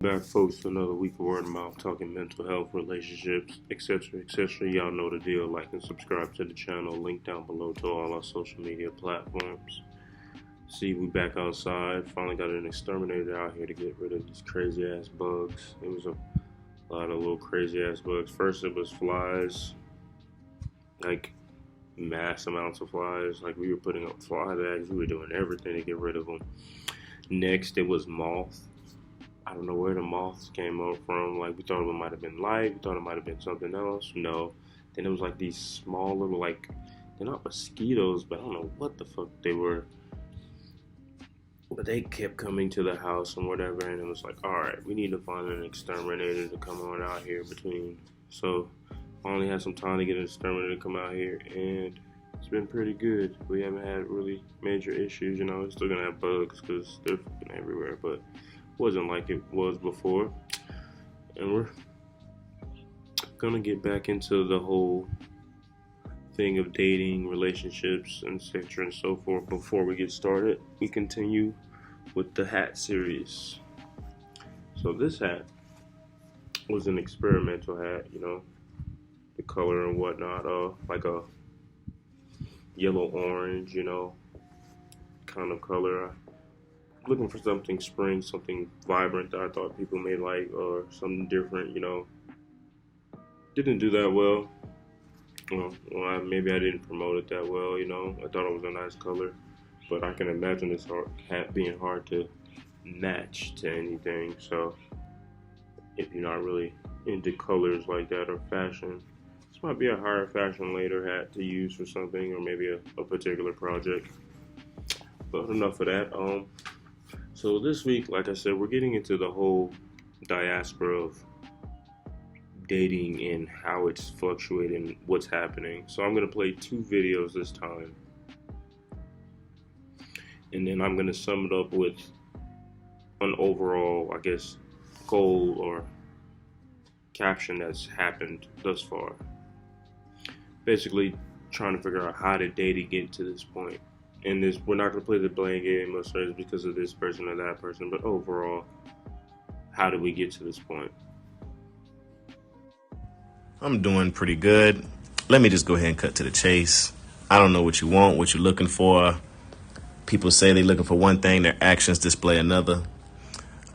Back, folks, to another week of word of mouth talking mental health, relationships, etc., etc. Y'all know the deal. Like and subscribe to the channel. Link down below to all our social media platforms. See, we back outside. Finally got an exterminator out here to get rid of these crazy ass bugs. It was a lot of little crazy ass bugs. First, it was flies, like mass amounts of flies. Like we were putting up fly bags. We were doing everything to get rid of them. Next, it was moth. I don't know where the moths came up from. Like we thought it might have been light. We thought it might have been something else. No. Then it was like these small little like they're not mosquitoes, but I don't know what the fuck they were. But they kept coming to the house and whatever, and it was like, all right, we need to find an exterminator to come on out here between. So finally had some time to get an exterminator to come out here, and it's been pretty good. We haven't had really major issues. We're still gonna have bugs because they're fucking everywhere, but wasn't like it was before. And we're gonna get back into the whole thing of dating, relationships, etc. and so forth. Before we get started, we continue with the hat series. So this hat was an experimental hat, the color and whatnot, like a yellow orange, kind of color. Looking for something spring, something vibrant that I thought people may like, or something different, Didn't do that well. Maybe I didn't promote it that well, I thought it was a nice color, but I can imagine this hat being hard to match to anything. So if you're not really into colors like that or fashion, this might be a higher fashion later hat to use for something, or maybe a particular project. But enough of that. So this week, like I said, we're getting into the whole diaspora of dating and how it's fluctuating, what's happening. So I'm going to play 2 videos this time. And then I'm going to sum it up with an overall, I guess, goal or caption that's happened thus far. Basically, trying to figure out how did dating get to this point. And we're not going to play the blame game or sorry because of this person or that person, but overall, how did we get to this point? I'm doing pretty good. Let me just go ahead and cut to the chase. I don't know what you want, what you're looking for. People say they're looking for one thing, their actions display another.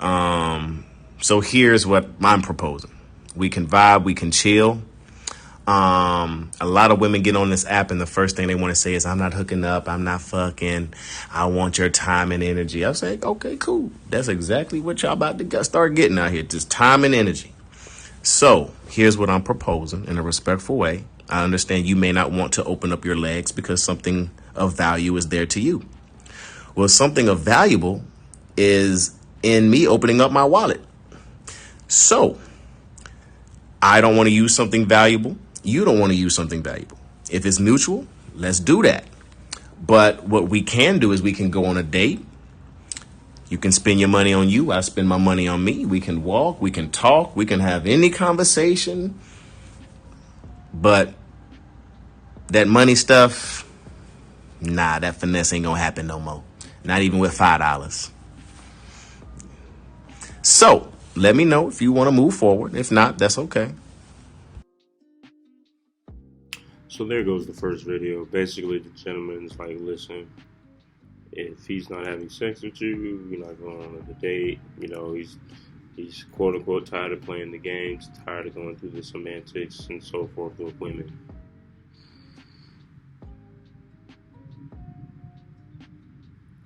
So here's what I'm proposing. We can vibe, we can chill. A lot of women get on this app and the first thing they want to say is, I'm not hooking up, I'm not fucking, I want your time and energy. I say, okay, cool. That's exactly what y'all about to start getting out here, just time and energy. So here's what I'm proposing in a respectful way. I understand you may not want to open up your legs because something of value is there to you. Well, something of valuable is in me opening up my wallet. So I don't want to use something valuable. You don't want to use something valuable. If it's mutual, let's do that. But what we can do is we can go on a date. You can spend your money on you. I spend my money on me. We can walk. We can talk. We can have any conversation. But that money stuff, nah, that finesse ain't going to happen no more. Not even with $5. So let me know if you want to move forward. If not, that's okay. So there goes the first video. Basically, the gentleman's like, listen, if he's not having sex with you, you're not going on a date. He's quote unquote tired of playing the games, tired of going through the semantics and so forth with women.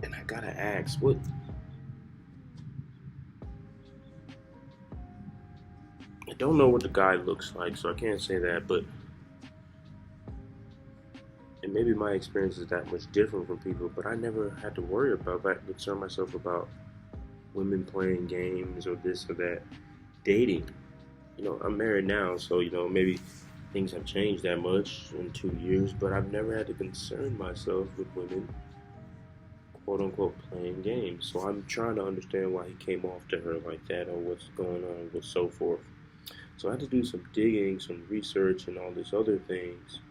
And I gotta ask, I don't know what the guy looks like, so I can't say that, but and maybe my experience is that much different from people, but I never had to worry about that, concern myself about women playing games or this or that. Dating. I'm married now, so, maybe things have changed that much in 2 years, but I've never had to concern myself with women, quote unquote, playing games. So I'm trying to understand why he came off to her like that or what's going on with so forth. So I had to do some digging, some research, and all these other things.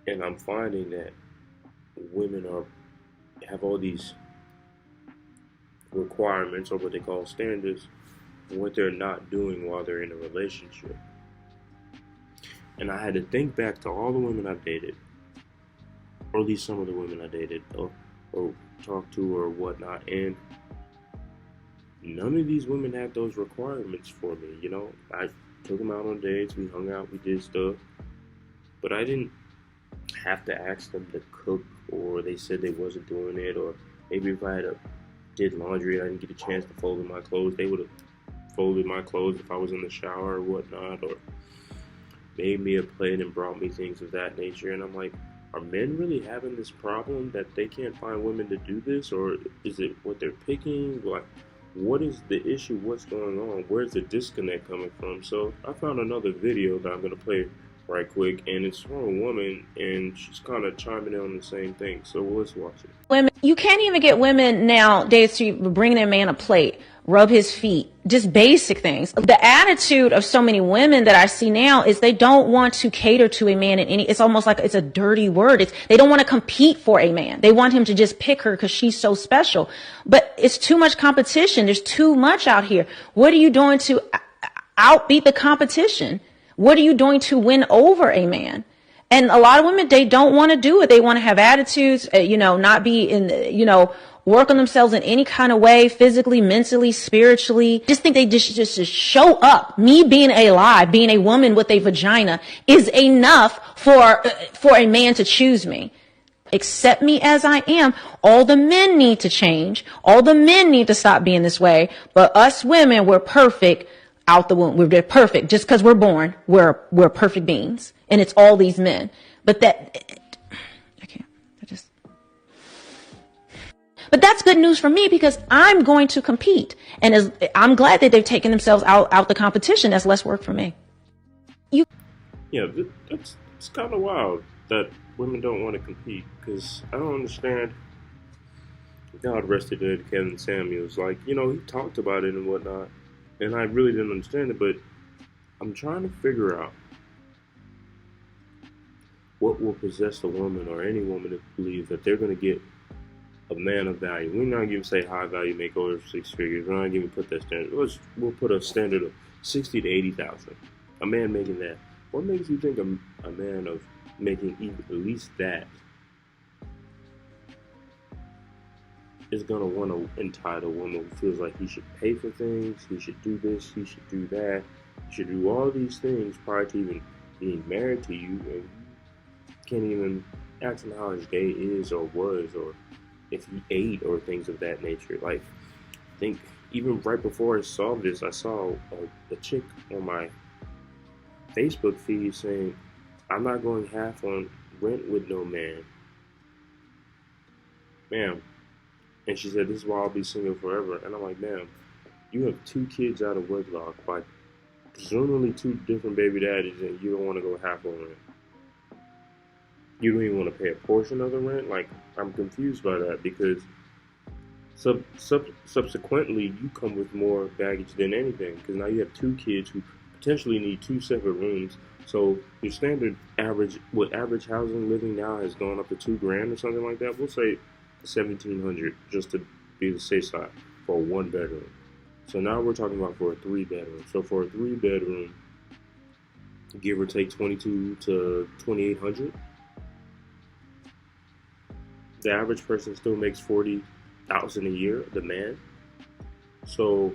And I'm finding that women have all these requirements, or what they call standards, what they're not doing while they're in a relationship. And I had to think back to all the women I've dated, or at least some of the women I dated, or talked to, or whatnot, and none of these women had those requirements for me. I took them out on dates, we hung out, we did stuff, but I didn't have to ask them to cook, or they said they wasn't doing it, or maybe if I did laundry and I didn't get a chance to fold my clothes, they would have folded my clothes if I was in the shower or whatnot, or made me a plate and brought me things of that nature. And I'm like, are men really having this problem that they can't find women to do this, or is it what they're picking? Like, what is the issue? What's going on? Where's the disconnect coming from? So I found another video that I'm going to play right quick, and it's from a woman, and she's kind of chiming in on the same thing. So let's watch it. Women, you can't even get women nowadays to bring their man a plate, rub his feet, just basic things. The attitude of so many women that I see now is they don't want to cater to a man in any, it's almost like it's a dirty word. They don't want to compete for a man. They want him to just pick her because she's so special. But it's too much competition. There's too much out here. What are you doing to outbeat the competition? What are you doing to win over a man? And a lot of women, they don't want to do it. They want to have attitudes, not be work on themselves in any kind of way, physically, mentally, spiritually. Just think they just show up. Me being alive, being a woman with a vagina is enough for a man to choose me. Accept me as I am. All the men need to change. All the men need to stop being this way. But us women, we're perfect out the womb. We're perfect. Just because we're born, we're perfect beings. And it's all these men. But I can't. But that's good news for me because I'm going to compete. And I'm glad that they've taken themselves out the competition. That's less work for me. Yeah, it's kind of wild that women don't want to compete, because I don't understand. God rested in Kevin Samuels. Like, he talked about it and whatnot, and I really didn't understand it, but I'm trying to figure out what will possess a woman or any woman to believe that they're going to get a man of value. We're not going to say high value make over 6 figures. We're not going to put that standard. We'll put a standard of 60 to 80,000. A man making that. What makes you think a man of making at least that is going to want to entitle a woman who feels like he should pay for things, he should do this, he should do that, he should do all these things prior to even being married to you, and can't even ask him how his day is or was, or if he ate or things of that nature. Like, I think even right before I saw this, I saw a chick on my Facebook feed saying, I'm not going half on rent with no man. Ma'am. And she said, this is why I'll be single forever. And I'm like, ma'am, you have 2 kids out of wedlock by presumably 2 different baby daddies, and you don't want to go half on rent. You don't even want to pay a portion of the rent? Like, I'm confused by that, because subsequently you come with more baggage than anything, because now you have 2 kids who potentially need 2 separate rooms. So your standard average housing living now has gone up to $2,000 or something like that. We'll say $1,700 just to be the safe side for a 1-bedroom. So now we're talking about for a 3-bedroom. So for a 3-bedroom, give or take $2,200 to $2,800. The average person still makes $40,000 a year, the man. So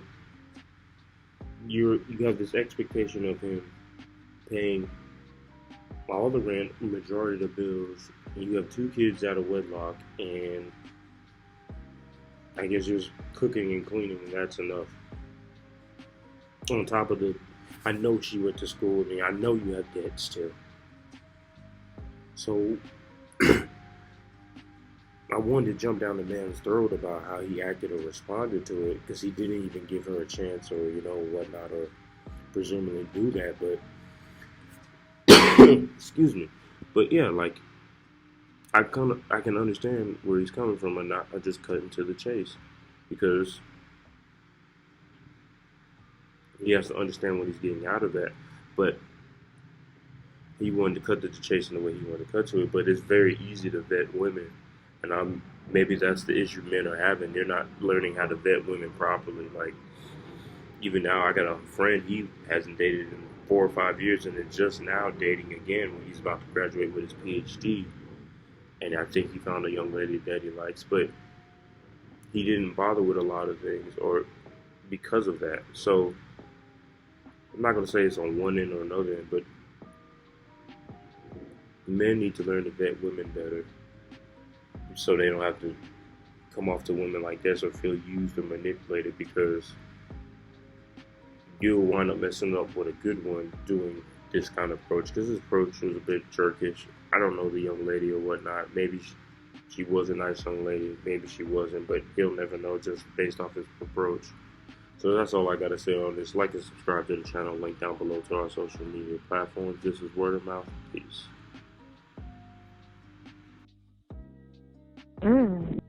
you have this expectation of him paying all the rent, majority of the bills, and you have 2 kids out of wedlock, and I guess just cooking and cleaning, and that's enough. On top of I know she went to school with me. I know you have debt still. So I wanted to jump down the man's throat about how he acted or responded to it, because he didn't even give her a chance, or whatnot, or presumably do that. But excuse me. But yeah, like, I can understand where he's coming from, and not just cutting to the chase, because he has to understand what he's getting out of that. But he wanted to cut to the chase in the way he wanted to cut to it. But it's very easy to vet women And maybe that's the issue men are having. They're not learning how to vet women properly. Like, even now, I got a friend, he hasn't dated in 4 or 5 years and is just now dating again when he's about to graduate with his PhD. And I think he found a young lady that he likes, but he didn't bother with a lot of things or because of that. So I'm not going to say it's on one end or another end, but men need to learn to vet women better so they don't have to come off to women like this or feel used or manipulated, because you'll wind up messing up with a good one doing this kind of approach. Because his approach was a bit jerkish. I don't know the young lady or whatnot. Maybe she was a nice young lady. Maybe she wasn't, but he'll never know just based off his approach. So that's all I got to say on this. Like and subscribe to the channel. Link down below to our social media platforms. This is Word of Mouth. Peace. Mm.